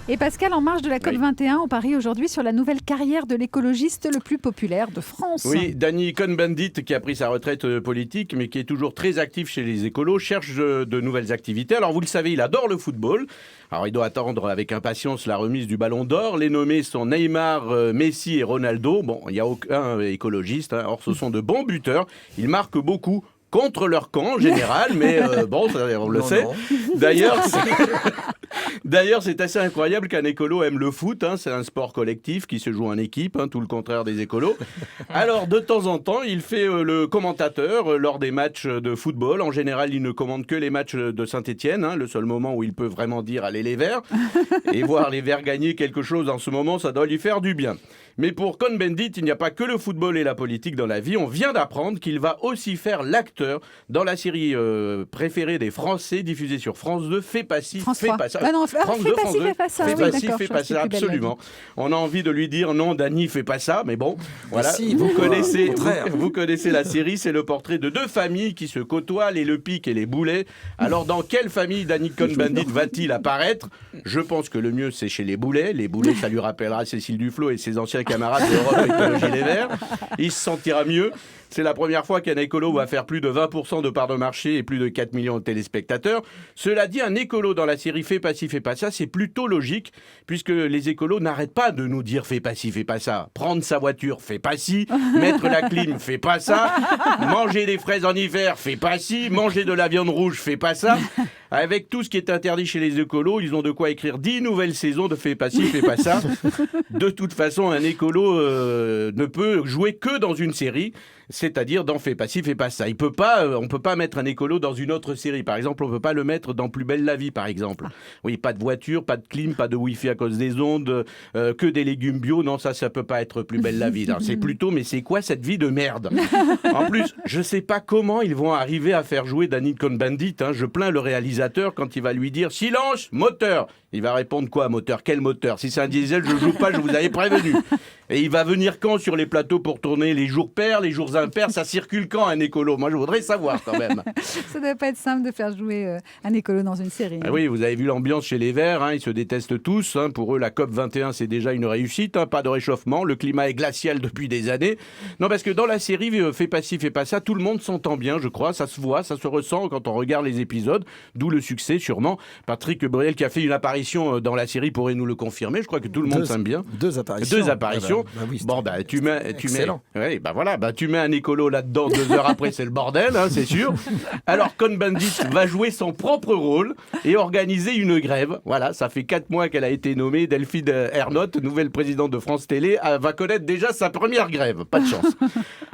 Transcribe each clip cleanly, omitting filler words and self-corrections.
Et Pascal, en marge de la COP21, on parie aujourd'hui sur la nouvelle carrière de l'écologiste le plus populaire de France. Oui, Danny Cohn-Bendit, qui a pris sa retraite politique, mais qui est toujours très actif chez les écolos, cherche de nouvelles activités. Alors vous le savez, il adore le football. Alors il doit attendre avec impatience la remise du Ballon d'Or. Les nommés sont Neymar, Messi et Ronaldo. Bon, il n'y a aucun écologiste, hein. Or ce sont de bons buteurs. Ils marquent beaucoup contre leur camp en général, mais bon, ça, on le sait. D'ailleurs, c'est assez incroyable qu'un écolo aime le foot. Hein. C'est un sport collectif qui se joue en équipe, hein, tout le contraire des écolos. Alors, de temps en temps, il fait le commentateur lors des matchs de football. En général, il ne commande que les matchs de Saint-Étienne, hein, le seul moment où il peut vraiment dire « Allez les Verts ». Et voir les Verts gagner quelque chose en ce moment, ça doit lui faire du bien. Mais pour Cohn-Bendit, il n'y a pas que le football et la politique dans la vie. On vient d'apprendre qu'il va aussi faire l'acteur dans la série préférée des Français diffusée sur France 2, Fais pas ci, fais pas ça. France 2, fais pas ça. Fais pas ci, fais pas ça, absolument. On a envie de lui dire non, Dany, fais pas ça, mais bon, voilà. Si, vous connaissez la série, c'est le portrait de deux familles qui se côtoient, les Lepic et les Boulet. Alors, dans quelle famille Danny Cohn-Bendit va-t-il apparaître ? Je pense que le mieux, c'est chez les Boulet. Les Boulet, ça lui rappellera Cécile Duflot et ses anciens camarades de Europe Écologie Les Verts. Il se sentira mieux. C'est la première fois qu'un écolo va faire plus de 20% de part de marché et plus de 4 millions de téléspectateurs. Cela dit, un écolo dans la série Fais pas ci, fais pas ça, c'est plutôt logique, puisque les écolos n'arrêtent pas de nous dire fais pas ci, fais pas ça. Prendre sa voiture, fais pas ci. Mettre la clim, fais pas ça. Manger des fraises en hiver, fais pas ci. Manger de la viande rouge, fais pas ça. Avec tout ce qui est interdit chez les écolos, ils ont de quoi écrire 10 nouvelles saisons de Fais pas ci, fais pas ça. De toute façon, un écolo ne peut jouer que dans une série, c'est-à-dire dans Fais pas ci, fais pas ça. On peut pas mettre un écolo dans une autre série. Par exemple, on peut pas le mettre dans Plus belle la vie, par exemple. Oui, pas de voiture, pas de clim, pas de wifi à cause des ondes, que des légumes bio. Non, ça peut pas être Plus belle la vie. Alors, c'est plutôt, mais c'est quoi cette vie de merde ? En plus, je sais pas comment ils vont arriver à faire jouer Danny Cohn-Bendit. Hein. Je plains le réalisateur quand il va lui dire « Silence, moteur !» Il va répondre quoi, moteur ? Quel moteur ? Si c'est un diesel, je joue pas, je vous avais prévenu. Et il va venir quand sur les plateaux pour tourner les jours pairs, les jours impairs ? Ça circule quand un écolo ? Moi, je voudrais savoir quand même. Ça ne doit pas être simple de faire jouer un écolo dans une série. Ah oui, vous avez vu l'ambiance chez les Verts, hein, ils se détestent tous. Hein. Pour eux, la COP21, c'est déjà une réussite. Hein, pas de réchauffement, le climat est glacial depuis des années. Non, parce que dans la série Fais pas ci, fais pas ça, tout le monde s'entend bien, je crois. Ça se voit, ça se ressent quand on regarde les épisodes. D'où le succès, sûrement. Patrick Bruel, qui a fait une apparition dans la série, pourrait nous le confirmer. Je crois que tout le monde s'aime bien. Deux apparitions. Oui, tu mets un écolo là-dedans 2 heures après, c'est le bordel, hein, c'est sûr. Alors Cohn-Bendit va jouer son propre rôle et organiser une grève. Voilà, ça fait 4 mois qu'elle a été nommée. Delphine Ernotte, nouvelle présidente de France Télé, va connaître déjà sa première grève. Pas de chance.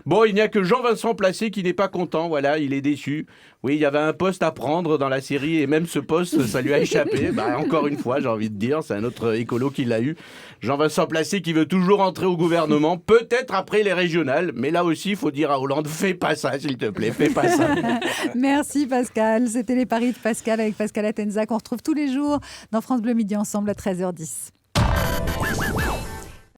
Bon, il n'y a que Jean-Vincent Placé qui n'est pas content. Voilà, il est déçu. Oui, il y avait un poste à prendre dans la série et même ce poste, ça lui a échappé. Encore une fois, j'ai envie de dire, c'est un autre écolo qui l'a eu. Jean-Vincent Placé qui veut toujours entrer au gouvernement, peut-être après les régionales. Mais là aussi, il faut dire à Hollande, fais pas ça, s'il te plaît, fais pas ça. Merci Pascal. C'était les paris de Pascal avec Pascal Atenza qu'on retrouve tous les jours dans France Bleu Midi Ensemble à 13h10.